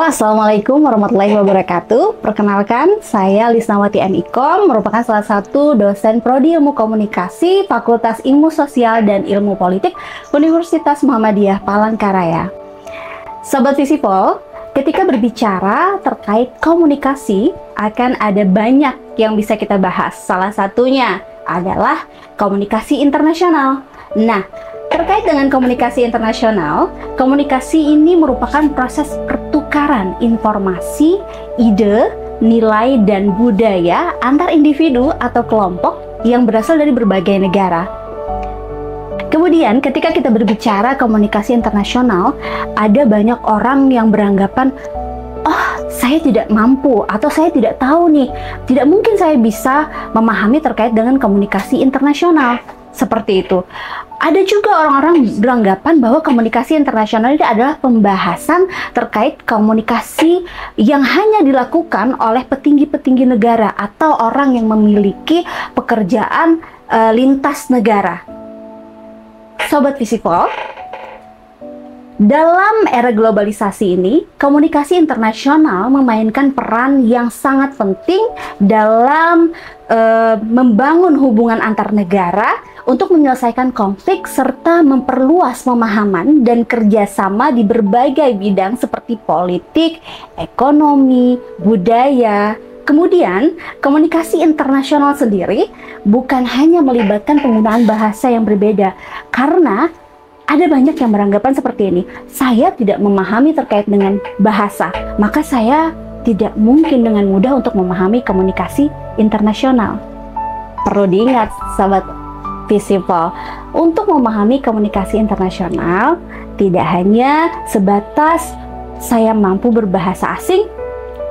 Assalamualaikum warahmatullahi wabarakatuh. Perkenalkan, saya Lisnawati M. Ikom, merupakan salah satu dosen Prodi Ilmu Komunikasi Fakultas Ilmu Sosial dan Ilmu Politik Universitas Muhammadiyah Palangkaraya. Sobat Visipol, ketika berbicara terkait komunikasi, akan ada banyak yang bisa kita bahas. Salah satunya adalah komunikasi internasional. Nah, terkait dengan komunikasi internasional, komunikasi ini merupakan proses pertukaran informasi, ide, nilai, dan budaya antar individu atau kelompok yang berasal dari berbagai negara. Kemudian, ketika kita berbicara komunikasi internasional, ada banyak orang yang beranggapan, oh, saya tidak mampu atau saya tidak tahu nih, tidak mungkin saya bisa memahami terkait dengan komunikasi internasional. Seperti itu. Ada juga orang-orang beranggapan bahwa komunikasi internasional itu adalah pembahasan terkait komunikasi yang hanya dilakukan oleh petinggi-petinggi negara atau orang yang memiliki pekerjaan lintas negara. Sobat Visipol, dalam era globalisasi ini, komunikasi internasional memainkan peran yang sangat penting dalam membangun hubungan antar negara untuk menyelesaikan konflik serta memperluas pemahaman dan kerjasama di berbagai bidang seperti politik, ekonomi, budaya. Kemudian, komunikasi internasional sendiri bukan hanya melibatkan penggunaan bahasa yang berbeda, karena ada banyak yang beranggapan seperti ini, saya tidak memahami terkait dengan bahasa, maka saya tidak mungkin dengan mudah untuk memahami komunikasi internasional. Perlu diingat, sahabat Visipol, untuk memahami komunikasi internasional tidak hanya sebatas saya mampu berbahasa asing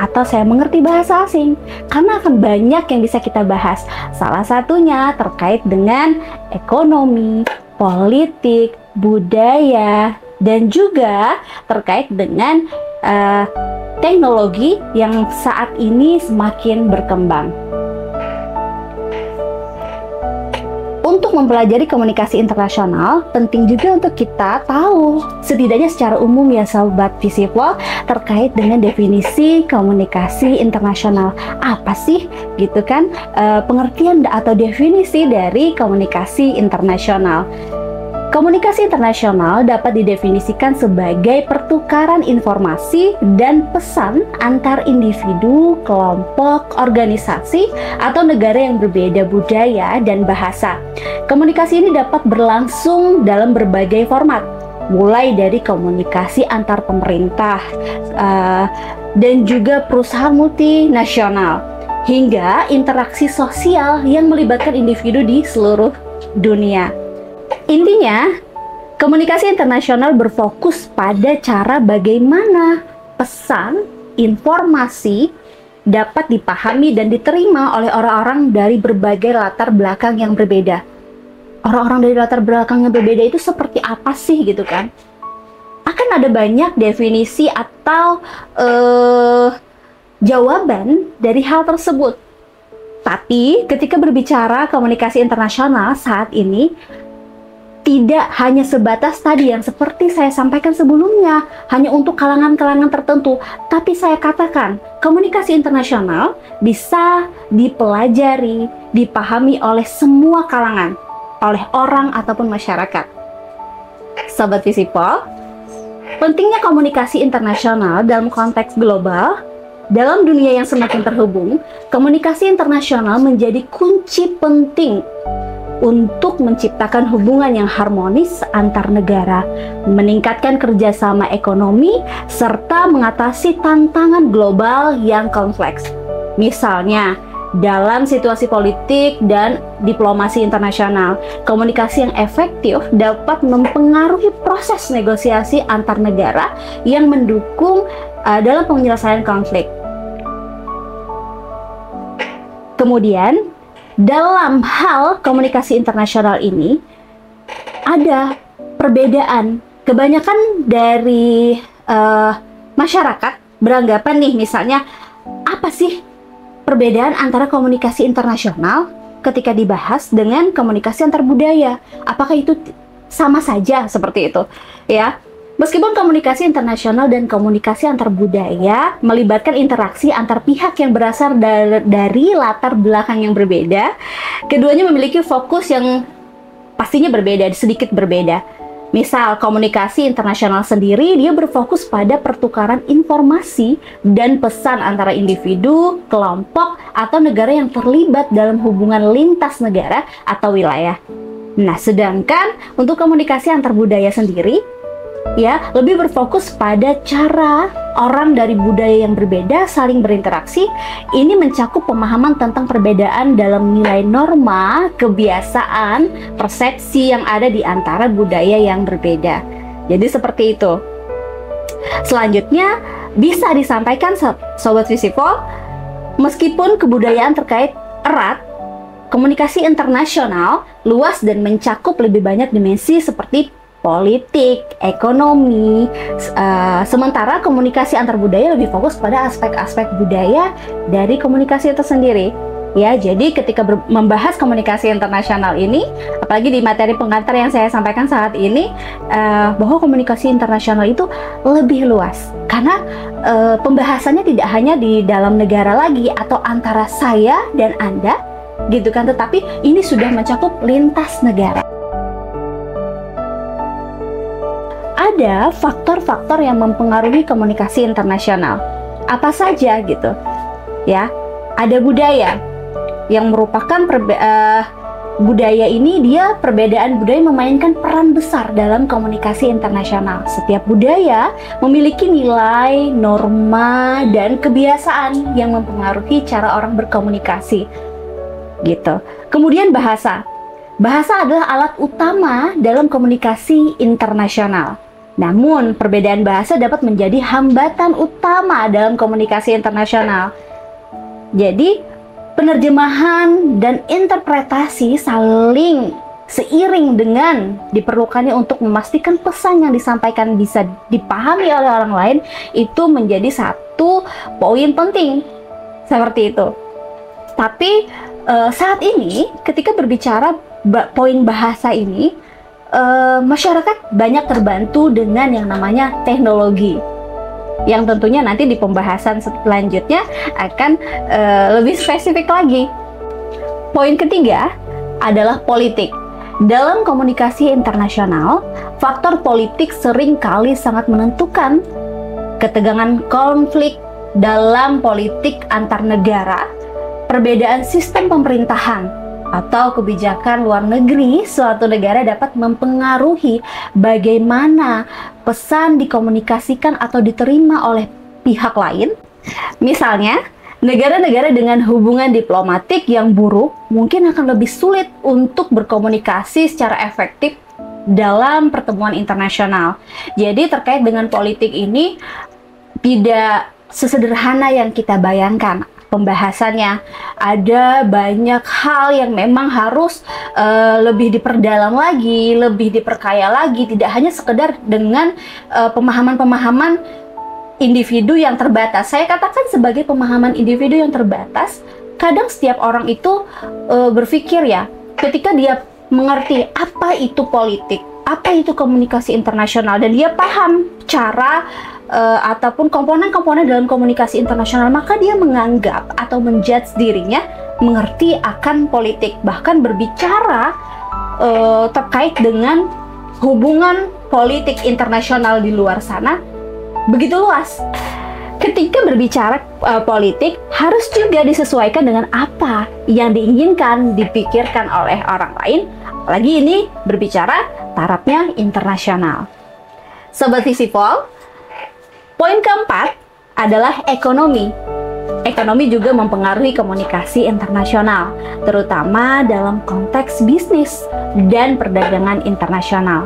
atau saya mengerti bahasa asing, karena akan banyak yang bisa kita bahas. Salah satunya terkait dengan ekonomi, politik, budaya, dan juga terkait dengan teknologi yang saat ini semakin berkembang. Untuk mempelajari komunikasi internasional, penting juga untuk kita tahu, setidaknya secara umum ya Sobat Visipol, terkait dengan definisi komunikasi internasional. Apa sih gitu kan pengertian atau definisi dari komunikasi internasional? Komunikasi internasional dapat didefinisikan sebagai pertukaran informasi dan pesan antar individu, kelompok, organisasi, atau negara yang berbeda budaya dan bahasa. Komunikasi ini dapat berlangsung dalam berbagai format, mulai dari komunikasi antar pemerintah dan juga perusahaan multinasional, hingga interaksi sosial yang melibatkan individu di seluruh dunia. Intinya, komunikasi internasional berfokus pada cara bagaimana pesan, informasi dapat dipahami dan diterima oleh orang-orang dari berbagai latar belakang yang berbeda. Orang-orang dari latar belakang yang berbeda itu seperti apa sih gitu kan? Akan ada banyak definisi atau jawaban dari hal tersebut. Tapi ketika berbicara komunikasi internasional saat ini, tidak hanya sebatas tadi yang seperti saya sampaikan sebelumnya, hanya untuk kalangan-kalangan tertentu. Tapi saya katakan, komunikasi internasional bisa dipelajari, dipahami oleh semua kalangan, oleh orang ataupun masyarakat. Sobat Visipol, pentingnya komunikasi internasional dalam konteks global. Dalam dunia yang semakin terhubung, komunikasi internasional menjadi kunci penting untuk menciptakan hubungan yang harmonis antar negara, meningkatkan kerjasama ekonomi, serta mengatasi tantangan global yang kompleks. Misalnya, dalam situasi politik dan diplomasi internasional, komunikasi yang efektif dapat mempengaruhi proses negosiasi antar negara yang mendukung dalam penyelesaian konflik. Kemudian, dalam hal komunikasi internasional ini, ada perbedaan. Kebanyakan dari masyarakat beranggapan nih, misalnya, apa sih perbedaan antara komunikasi internasional ketika dibahas dengan komunikasi antar budaya? Apakah itu sama saja seperti itu? Ya, meskipun komunikasi internasional dan komunikasi antar budaya melibatkan interaksi antar pihak yang berasal dari latar belakang yang berbeda, keduanya memiliki fokus yang pastinya berbeda, sedikit berbeda. Misal, komunikasi internasional sendiri, dia berfokus pada pertukaran informasi dan pesan antara individu, kelompok, atau negara yang terlibat dalam hubungan lintas negara atau wilayah. Nah, sedangkan untuk komunikasi antar budaya sendiri, ya, lebih berfokus pada cara orang dari budaya yang berbeda saling berinteraksi. Ini mencakup pemahaman tentang perbedaan dalam nilai norma, kebiasaan, persepsi yang ada di antara budaya yang berbeda. Jadi seperti itu. Selanjutnya bisa disampaikan Sobat Visipol, meskipun kebudayaan terkait erat, komunikasi internasional luas dan mencakup lebih banyak dimensi seperti politik, ekonomi, sementara komunikasi antar budaya lebih fokus pada aspek-aspek budaya dari komunikasi itu sendiri. Ya, jadi ketika membahas komunikasi internasional ini, apalagi di materi pengantar yang saya sampaikan saat ini, bahwa komunikasi internasional itu lebih luas, karena pembahasannya tidak hanya di dalam negara lagi atau antara saya dan Anda, gitu kan, tetapi ini sudah mencakup lintas negara. Ada faktor-faktor yang mempengaruhi komunikasi internasional. Apa saja gitu? Ya, ada budaya yang merupakan budaya ini, dia perbedaan budaya memainkan peran besar dalam komunikasi internasional. Setiap budaya memiliki nilai, norma, dan kebiasaan yang mempengaruhi cara orang berkomunikasi. Gitu. Kemudian bahasa. Bahasa adalah alat utama dalam komunikasi internasional. Namun, perbedaan bahasa dapat menjadi hambatan utama dalam komunikasi internasional. Jadi, penerjemahan dan interpretasi saling seiring dengan diperlukannya untuk memastikan pesan yang disampaikan bisa dipahami oleh orang lain, itu menjadi satu poin penting. Seperti itu. Tapi, saat ini, ketika berbicara poin bahasa ini, masyarakat banyak terbantu dengan yang namanya teknologi, yang tentunya nanti di pembahasan selanjutnya akan lebih spesifik lagi. Poin ketiga adalah politik. Dalam komunikasi internasional, faktor politik sering kali sangat menentukan. Ketegangan konflik dalam politik antar negara, perbedaan sistem pemerintahan, atau kebijakan luar negeri suatu negara dapat mempengaruhi bagaimana pesan dikomunikasikan atau diterima oleh pihak lain. Misalnya, negara-negara dengan hubungan diplomatik yang buruk mungkin akan lebih sulit untuk berkomunikasi secara efektif dalam pertemuan internasional. Jadi terkait dengan politik ini tidak sesederhana yang kita bayangkan pembahasannya. Ada banyak hal yang memang harus lebih diperdalam lagi, lebih diperkaya lagi, tidak hanya sekedar dengan pemahaman-pemahaman individu yang terbatas. Saya katakan sebagai pemahaman individu yang terbatas, kadang setiap orang itu berpikir ya, ketika dia mengerti apa itu politik, apa itu komunikasi internasional, dan dia paham cara ataupun komponen-komponen dalam komunikasi internasional, maka dia menganggap atau menjudge dirinya mengerti akan politik, bahkan berbicara terkait dengan hubungan politik internasional di luar sana begitu luas. Ketika berbicara politik, harus juga disesuaikan dengan apa yang diinginkan, dipikirkan oleh orang lain, apalagi ini berbicara tarafnya internasional. Sobat Visipol, poin keempat adalah ekonomi. Ekonomi juga mempengaruhi komunikasi internasional, terutama dalam konteks bisnis dan perdagangan internasional.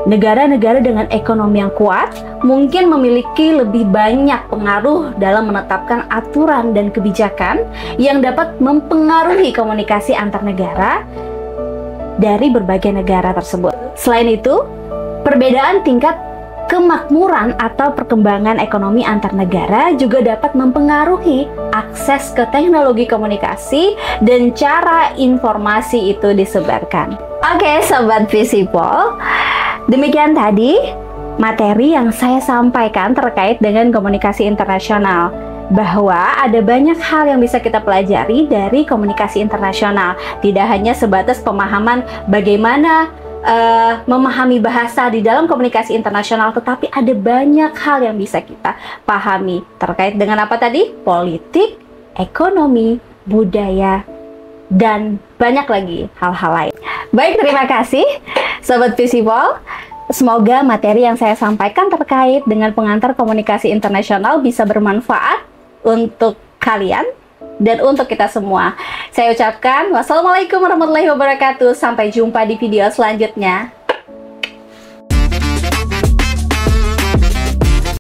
Negara-negara dengan ekonomi yang kuat mungkin memiliki lebih banyak pengaruh dalam menetapkan aturan dan kebijakan yang dapat mempengaruhi komunikasi antar negara. dari berbagai negara tersebut. Selain itu, perbedaan tingkat kemakmuran atau perkembangan ekonomi antar negara juga dapat mempengaruhi akses ke teknologi komunikasi dan cara informasi itu disebarkan. Oke, Sobat Visipol, demikian tadi materi yang saya sampaikan terkait dengan komunikasi internasional, bahwa ada banyak hal yang bisa kita pelajari dari komunikasi internasional. Tidak hanya sebatas pemahaman bagaimana memahami bahasa di dalam komunikasi internasional, tetapi ada banyak hal yang bisa kita pahami terkait dengan apa tadi? Politik, ekonomi, budaya, dan banyak lagi hal-hal lain. Baik, terima kasih Sobat Visipol. Semoga materi yang saya sampaikan terkait dengan pengantar komunikasi internasional bisa bermanfaat untuk kalian dan untuk kita semua. Saya ucapkan wassalamualaikum warahmatullahi wabarakatuh. Sampai jumpa di video selanjutnya.